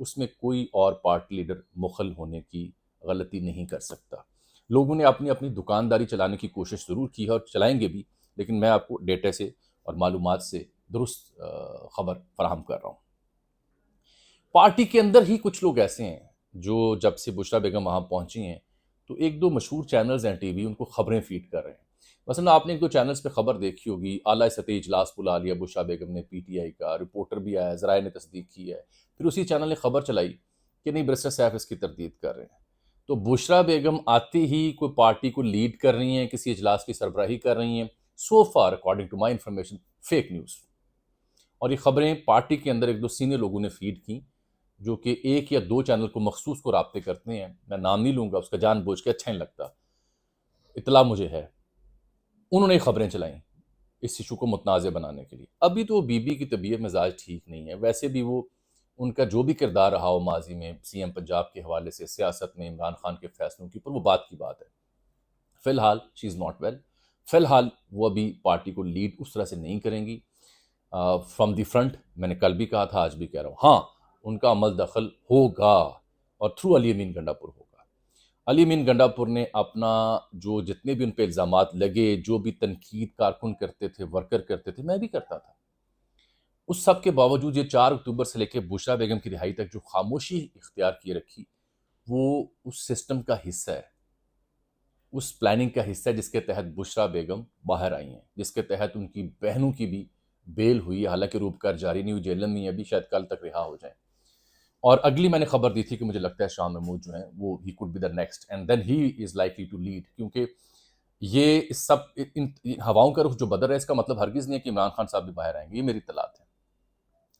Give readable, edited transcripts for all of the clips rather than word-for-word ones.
اس میں کوئی اور پارٹی لیڈر مخل ہونے کی غلطی نہیں کر سکتا. لوگوں نے اپنی اپنی دکانداری چلانے کی کوشش ضرور کی ہے اور چلائیں گے بھی، لیکن میں آپ کو ڈیٹا سے اور معلومات سے درست خبر فراہم کر رہا ہوں. پارٹی کے اندر ہی کچھ لوگ ایسے ہیں جو جب سے بشریٰ بیگم وہاں پہنچی ہیں تو ایک دو مشہور چینلز ہیں ٹی وی، ان کو خبریں فیڈ کر رہے ہیں. مثلا آپ نے ایک دو چینلز پہ خبر دیکھی ہوگی، اعلیٰ سطحی اجلاس بلا لیا بشریٰ بیگم نے پی ٹی آئی کا، رپورٹر بھی آیا، ذرائع نے تصدیق کی ہے. پھر اسی چینل نے خبر چلائی کہ نہیں بیرسٹر سیف اس کی تردید کر رہے ہیں. تو بشریٰ بیگم آتے ہی کوئی پارٹی کو لیڈ کر رہی ہیں، کسی اجلاس کی سربراہی کر رہی ہیں. So far according to my information fake news. اور یہ خبریں پارٹی کے اندر ایک دو سینئر لوگوں نے فیڈ کی جو کہ ایک یا دو چینل کو مخصوص کو رابطے کرتے ہیں. میں نام نہیں لوں گا، اس کا جان بوجھ کے اچھا نہیں لگتا، اطلاع مجھے ہے. انہوں نے خبریں چلائیں اس ایشو کو متنازع بنانے کے لیے. ابھی تو بی بی کی طبیعت مزاج ٹھیک نہیں ہے، ویسے بھی وہ ان کا جو بھی کردار رہا ہو ماضی میں سی ایم پنجاب کے حوالے سے، سیاست میں عمران خان کے فیصلوں کی، پر وہ بات کی بات ہے. فی الحال شی از ناٹ ویل. فی الحال وہ ابھی پارٹی کو لیڈ اس طرح سے نہیں کریں گی فرام دی فرنٹ. میں نے کل بھی کہا تھا، آج بھی کہہ رہا ہوں، ہاں ان کا عمل دخل ہوگا اور تھرو علی امین گنڈا پور ہوگا. علی امین گنڈا پور نے اپنا جو جتنے بھی ان پہ الزامات لگے، جو بھی تنقید کارکن کرتے تھے، ورکر کرتے تھے، میں بھی کرتا تھا، اس سب کے باوجود یہ 4 اکتوبر سے لے کے بشریٰ بیگم کی رہائی تک جو خاموشی اختیار کیے رکھی، وہ اس سسٹم کا حصہ ہے، اس پلاننگ کا حصہ ہے جس کے تحت بشریٰ بیگم باہر آئی ہیں، جس کے تحت ان کی بہنوں کی بھی بیل ہوئی، حالانکہ روپکار جاری نہیں ہوئی، جیل میں ابھی شاید کل تک رہا ہو جائیں. اور اگلی میں نے خبر دی تھی کہ مجھے لگتا ہے شاہ محمود جو ہیں وہ ہی could be the next and then he is likely to lead. کیونکہ یہ سب ان ہواؤں کا رخ جو بدل رہا ہے، اس کا مطلب ہرگز نہیں ہے کہ عمران خان صاحب بھی باہر آئیں گے، یہ میری اطلاعات ہے.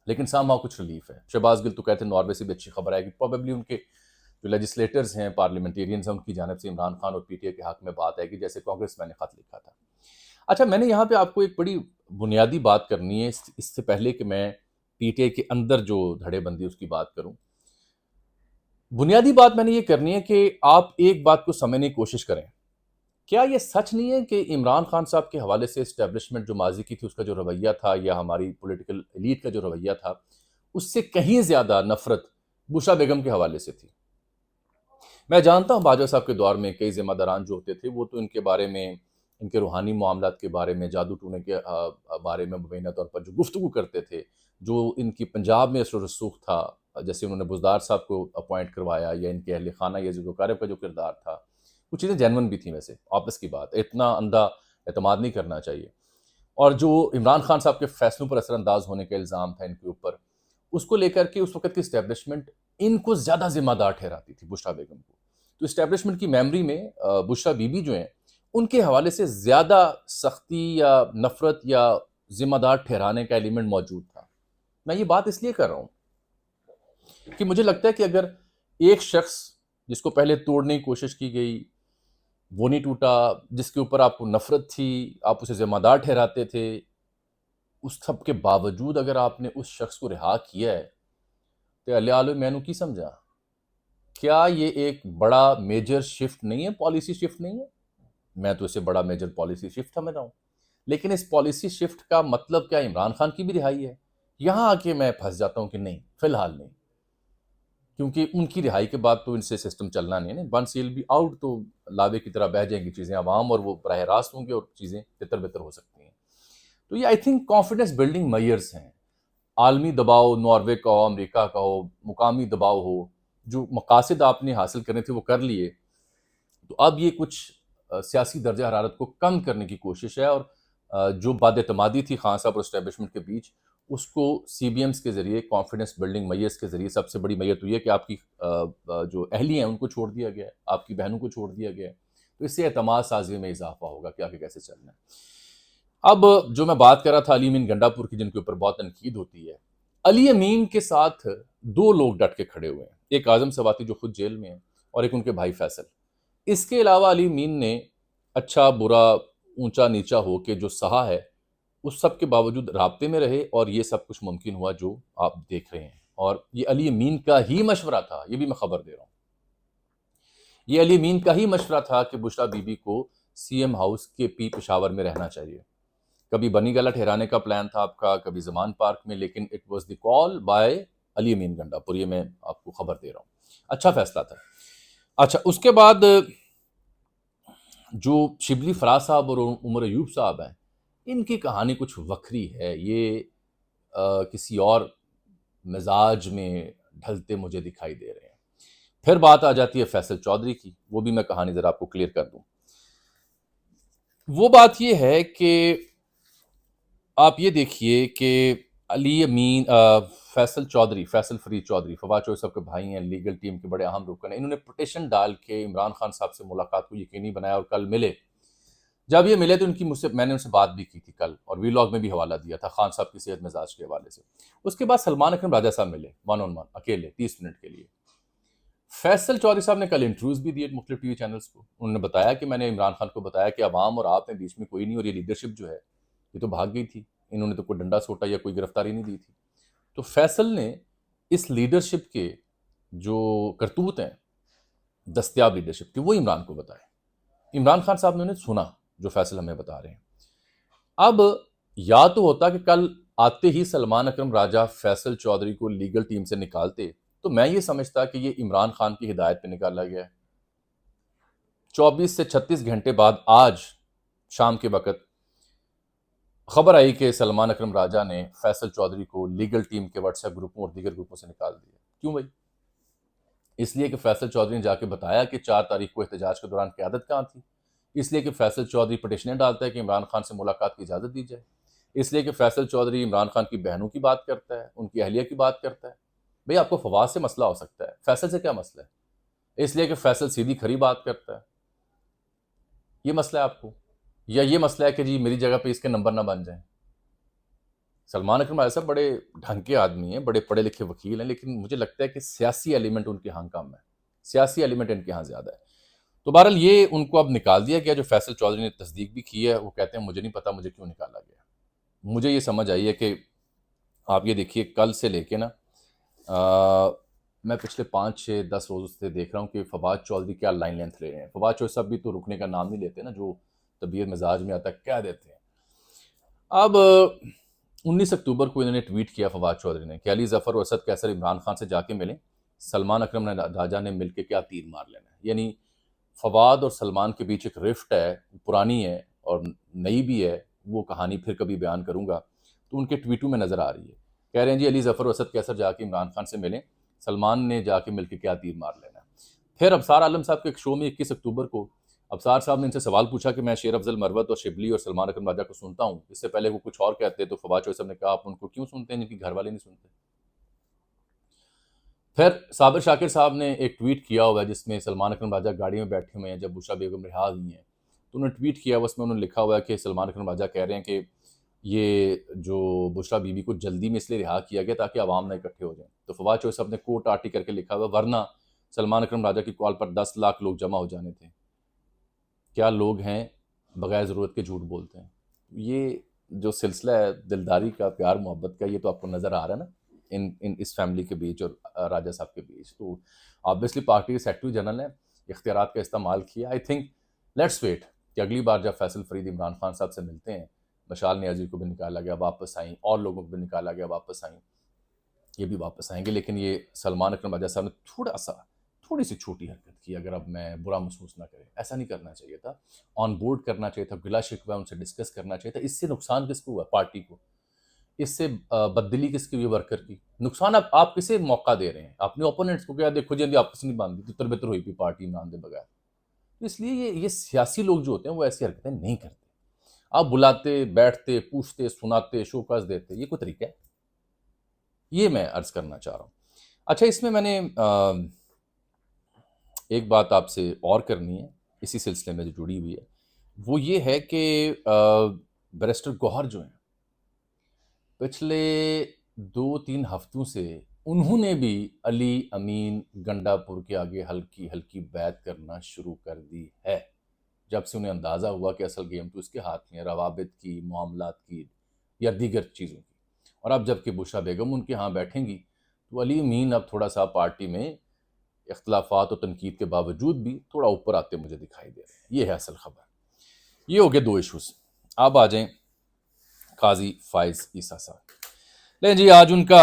لیکن سامہاؤ کچھ ریلیف ہے. شہباز گل تو کہتے ہیں ناروے سے بھی اچھی خبر آئے گی. پروبیبلی ان کے جو لیجسلیٹرز ہیں، پارلیمنٹیرینز ہیں، ان کی جانب سے عمران خان اور پی ٹی آئی کے حق میں بات آئے گی، جیسے کانگریس میں نے خط لکھا تھا. اچھا، میں نے یہاں پہ آپ کو ایک بڑی بنیادی بات کرنی ہے اس سے پہلے کہ میں پی ٹی آئی کے اندر جو دھڑے بندی اس کی بات کروں. بنیادی بات میں نے یہ کرنی ہے کہ آپ ایک بات کو سمجھنے کی کوشش کریں. کیا یہ سچ نہیں ہے کہ عمران خان صاحب کے حوالے سے اسٹیبلشمنٹ جو ماضی کی تھی، اس کا جو رویہ تھا، یا ہماری پولیٹیکل ایلیٹ کا جو رویہ تھا، اس سے کہیں زیادہ نفرت بشریٰ بیگم کے حوالے سے تھی؟ میں جانتا ہوں باجوہ صاحب کے دور میں کئی ذمہ داران جو ہوتے تھے وہ تو ان کے بارے میں، ان کے روحانی معاملات کے بارے میں، جادو ٹونے کے بارے میں مبینہ طور پر جو گفتگو کرتے تھے، جو ان کی پنجاب میں اثر و رسوخ تھا، جیسے انہوں نے بزدار صاحب کو اپوائنٹ کروایا، یا ان کے اہل خانہ یزید وقارب کا جو کردار تھا، وہ چیزیں جینون بھی تھیں. ویسے آپس کی بات، اتنا اندھا اعتماد نہیں کرنا چاہیے. اور جو عمران خان صاحب کے فیصلوں پر اثر انداز ہونے کا الزام تھا ان کے اوپر، اس کو لے کر کے اس وقت کی اسٹیبلشمنٹ ان کو زیادہ ذمہ دار ٹھہراتی تھی، بشریٰ بیگم کو. تو اسٹیبلشمنٹ کی میموری میں بشریٰ بی بی جو ہیں، ان کے حوالے سے زیادہ سختی یا نفرت یا ذمہ دار ٹھہرانے کا ایلیمنٹ موجود تھا. میں یہ بات اس لیے کر رہا ہوں کہ مجھے لگتا ہے کہ اگر ایک شخص جس کو پہلے توڑنے کی کوشش کی گئی وہ نہیں ٹوٹا، جس کے اوپر آپ کو نفرت تھی، آپ اسے ذمہ دار ٹھہراتے تھے، اس سب کے باوجود اگر آپ نے اس شخص کو رہا کیا ہے تو اللہ عالم میں نے کی سمجھا. کیا یہ ایک بڑا میجر شفٹ نہیں ہے، پالیسی شفٹ نہیں ہے؟ میں تو اسے بڑا میجر پالیسی شفٹ سمجھ رہا ہوں. لیکن اس پالیسی شفٹ کا مطلب کیا عمران خان کی بھی رہائی ہے؟ یہاں آ کے میں پھنس جاتا ہوں کہ نہیں، فی الحال نہیں، کیونکہ ان کی رہائی کے بعد تو ان سے سسٹم چلنا نہیں ہے. Once he will be out تو لاوے کی طرح بہہ جائیں گی چیزیں عوام، اور وہ براہ راست ہوں گے اور چیزیں بہتر بہتر ہو سکتی ہیں. تو یہ I think confidence building measures ہیں. عالمی دباؤ، ناروے کا ہو، امریکہ کا ہو، مقامی دباؤ ہو، جو مقاصد آپ نے حاصل کرنے تھے وہ کر لیے. تو اب یہ کچھ سیاسی درجہ حرارت کو کم کرنے کی کوشش ہے، اور جو بد اعتمادی تھی خان صاحب اور اسٹیبلشمنٹ کے بیچ، اس کو سی بی ایمز کے ذریعے، کانفیڈنس بلڈنگ میئرز کے ذریعے، سب سے بڑی میئر تو یہ کہ آپ کی جو اہلی ہیں ان کو چھوڑ دیا گیا ہے، آپ کی بہنوں کو چھوڑ دیا گیا ہے. تو اس سے اعتماد سازی میں اضافہ ہوگا کہ آگے کیسے چلنا ہے. اب جو میں بات کر رہا تھا علی امین گنڈا پور کی، جن کے اوپر بہت تنقید ہوتی ہے، علی امین کے ساتھ 2 لوگ ڈٹ کے کھڑے ہوئے ہیں. ایک اعظم سواتی جو خود جیل میں ہیں، اور ایک ان کے بھائی فیصل. اس کے علاوہ علی امین نے اچھا برا اونچا نیچا ہو کے جو سہا ہے، اس سب کے باوجود رابطے میں رہے، اور یہ سب کچھ ممکن ہوا جو آپ دیکھ رہے ہیں. اور یہ علی امین کا ہی مشورہ تھا، یہ بھی میں خبر دے رہا ہوں، یہ علی امین کا ہی مشورہ تھا کہ بشریٰ بی بی کو سی ایم ہاؤس کے پی پشاور میں رہنا چاہیے. کبھی بنی گلا ٹھہرانے کا پلان تھا آپ کا، کبھی زمان پارک میں، لیکن it was the call by Ali Amin Gandapur, یہ میں آپ کو خبر دے رہا ہوں. اچھا فیصلہ تھا. اچھا اس کے بعد جو شبلی فراز صاحب اور عمر ایوب صاحب ہیں، ان کی کہانی کچھ وکری ہے. یہ کسی اور مزاج میں ڈھلتے مجھے دکھائی دے رہے ہیں. پھر بات آ جاتی ہے فیصل چودھری کی. وہ بھی میں کہانی ذرا آپ کو کلیئر کر دوں. وہ بات یہ ہے کہ آپ یہ دیکھیے کہ علی امین فیصل چودھری، فیصل فرید چودھری، فواد چودھری صاحب کے بھائی ہیں، لیگل ٹیم کے بڑے اہم رکن ہیں. انہوں نے پٹیشن ڈال کے عمران خان صاحب سے ملاقات کو یقینی بنایا اور کل ملے. جب یہ ملے تو میں نے ان سے بات بھی کی تھی کل، اور ویلاگ میں بھی حوالہ دیا تھا خان صاحب کی صحت مزاج کے حوالے سے. اس کے بعد سلمان اکرم راجہ صاحب ملے 1 on 1 اکیلے 30 منٹ کے لیے. فیصل چودھری صاحب نے کل انٹرویوز بھی دیے مختلف ٹی وی چینلز کو. انہوں نے بتایا کہ میں نے عمران خان کو بتایا کہ عوام اور آپ میں بیچ میں کوئی نہیں، اور یہ لیڈرشپ جو ہے یہ تو بھاگ گئی تھی، انہوں نے تو کوئی ڈنڈا سوٹا یا کوئی گرفتاری نہیں دی تھی. تو فیصل نے اس لیڈرشپ کے جو کرتوت ہیں، دستیاب لیڈرشپ کے، وہ عمران کو بتائے. عمران خان صاحب نے انہیں سنا جو فیصل ہمیں بتا رہے ہیں. اب یا تو ہوتا کہ کل آتے ہی سلمان اکرم راجہ فیصل چودھری کو لیگل ٹیم سے نکالتے، تو میں یہ سمجھتا کہ یہ عمران خان کی ہدایت پہ نکالا گیا ہے. 24 سے 36 گھنٹے بعد آج شام کے وقت خبر آئی کہ سلمان اکرم راجہ نے فیصل چودھری کو لیگل ٹیم کے واٹس ایپ گروپوں اور دیگر گروپوں سے نکال دیا. کیوں بھائی؟ اس لیے کہ فیصل چودھری نے جا کے بتایا کہ 4 تاریخ کو احتجاج کے دوران قیادت کہاں تھی. اس لیے کہ فیصل چودھری پٹیشنیں ڈالتا ہے کہ عمران خان سے ملاقات کی اجازت دی جائے. اس لیے کہ فیصل چودھری عمران خان کی بہنوں کی بات کرتا ہے، ان کی اہلیہ کی بات کرتا ہے. بھئی آپ کو فواد سے مسئلہ ہو سکتا ہے، فیصل سے کیا مسئلہ ہے؟ اس لیے کہ فیصل سیدھی کھری بات کرتا ہے. یہ مسئلہ ہے آپ کو؟ یا یہ مسئلہ ہے کہ جی میری جگہ پہ اس کے نمبر نہ بن جائیں؟ سلمان اکرم راجہ صاحب بڑے ڈھنگ کے آدمی ہیں، بڑے پڑھے لکھے وکیل ہیں، لیکن مجھے لگتا ہے کہ سیاسی ایلیمنٹ ان کے ہاں کم ہے، سیاسی ایلیمنٹ ان کے ہاں زیادہ ہے. تو بہرحال یہ ان کو اب نکال دیا گیا، جو فیصل چودھری نے تصدیق بھی کی ہے. وہ کہتے ہیں مجھے نہیں پتا مجھے کیوں نکالا گیا. مجھے یہ سمجھ آئی ہے کہ آپ یہ دیکھیے کل سے لے کے نا میں پچھلے 5-6-10 روز سے دیکھ رہا ہوں کہ فواد چودھری کیا لائن لینتھ لے رہے ہیں. فواد چودھری صاحب بھی تو رکنے کا نام نہیں لیتے نا، جو طبیعت مزاج میں آتا ہے کیا دیتے ہیں. اب 19 اکتوبر کو انہوں نے ٹویٹ کیا فواد چودھری نے کہ علی ظفر اور اسد قیصر عمران خان سے جا کے ملیں، سلمان اکرم راجہ نے مل کے کیا تیر مار لینا ہے. یعنی فواد اور سلمان کے بیچ ایک رفٹ ہے، پرانی ہے اور نئی بھی ہے، وہ کہانی پھر کبھی بیان کروں گا. تو ان کے ٹویٹوں میں نظر آ رہی ہے. کہہ رہے ہیں جی علی ظفر اور اسد قیصر جا کے عمران خان سے ملیں، سلمان نے جا کے مل کے کیا تیر مار لینا ہے. پھر ابصار عالم صاحب کے ایک شو میں 21 اکتوبر کو ابصار صاحب نے ان سے سوال پوچھا کہ میں شیر افضل مروت اور شبلی اور سلمان اکرم راجہ کو سنتا ہوں، اس سے پہلے وہ کچھ اور کہتے. تو فواد چودھری صاحب نے کہا آپ ان کو کیوں سنتے ہیں جن کے گھر والے نہیں سنتے. پھر صابر شاکر صاحب نے ایک ٹویٹ کیا ہوا ہے جس میں سلمان اکرم راجہ گاڑی میں بیٹھے ہوئے ہیں جب بشرا بیگم رہا ہوئی ہیں. تو انہوں نے ٹویٹ کیا ہوا، اس میں انہوں نے لکھا ہوا ہے کہ سلمان اکرم راجہ کہہ رہے ہیں کہ یہ جو بشرا بی بی کو جلدی میں اس لیے رہا کیا گیا تاکہ عوام نہ اکٹھے ہو جائیں. تو فواد چودھری صاحب نے کوٹ آرٹی کر کے لکھا ہوا ورنہ سلمان اکرم راجہ کی کال پر 10 لاکھ لوگ جمع ہو جانے تھے. کیا لوگ ہیں بغیر ضرورت کے جھوٹ بولتے ہیں. یہ جو سلسلہ ہے دلداری کا، پیار محبت کا، یہ تو آپ کو نظر آ رہا ہے نا اس فیملی کے بیچ اور راجہ صاحب کے بیچ. تو آبویسلی پارٹی کے سیکرٹری جنرل نے اختیارات کا استعمال کیا. آئی تھنک لیٹس ویٹ کہ اگلی بار جب فیصل فرید عمران خان صاحب سے ملتے ہیں، مشال نیازی کو بھی نکالا گیا واپس آئیں، اور لوگوں کو بھی نکالا گیا واپس آئیں، یہ بھی واپس آئیں گے. لیکن یہ سلمان اکرم راجہ صاحب نے تھوڑی سی چھوٹی حرکت کی. اگر اب میں برا محسوس نہ کریں، ایسا نہیں کرنا چاہیے تھا. آن بورڈ کرنا چاہیے تھا، گلا شکوہ ان سے ڈسکس کرنا چاہیے تھا. اس سے نقصان کس کو ہوا؟ پارٹی کو. اس سے بددلی کس کی ہوئی؟ ورکر کی. نقصان آپ کسے موقع دے رہے ہیں؟ اپنے اوپوننٹس کو. کیا دیکھو جی آپس نہیں باندھی تو تربتر ہوئی پی پارٹی نام دے بغیر. اس لیے یہ سیاسی لوگ جو ہوتے ہیں وہ ایسی حرکتیں نہیں کرتے. آپ بلاتے، بیٹھتے، پوچھتے، سناتے، شوکاز دیتے، یہ کوئی طریقہ ہے؟ یہ میں عرض کرنا چاہ رہا ہوں. اچھا اس میں نے ایک بات آپ سے اور کرنی ہے اسی سلسلے میں جو جڑی ہوئی ہے، وہ یہ ہے کہ بیرسٹر گوہر جو ہیں پچھلے 2-3 ہفتوں سے انہوں نے بھی علی امین گنڈا پور کے آگے ہلکی ہلکی بیعت کرنا شروع کر دی ہے. جب سے انہیں اندازہ ہوا کہ اصل گیم تو اس کے ہاتھ میں ہے، روابط کی، معاملات کی یا دیگر چیزوں کی. اور اب جب کہ بشرا بیگم ان کے ہاں بیٹھیں گی تو علی امین اب تھوڑا سا پارٹی میں اختلافات اور تنقید کے باوجود بھی تھوڑا اوپر آتے مجھے دکھائی دے رہے ہیں. یہ ہے اصل خبر. یہ ہو گئے 2 ایشوز. اب آ جائیں قاضی فائز عیسیٰ صاحب. لیں جی آج ان کا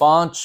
5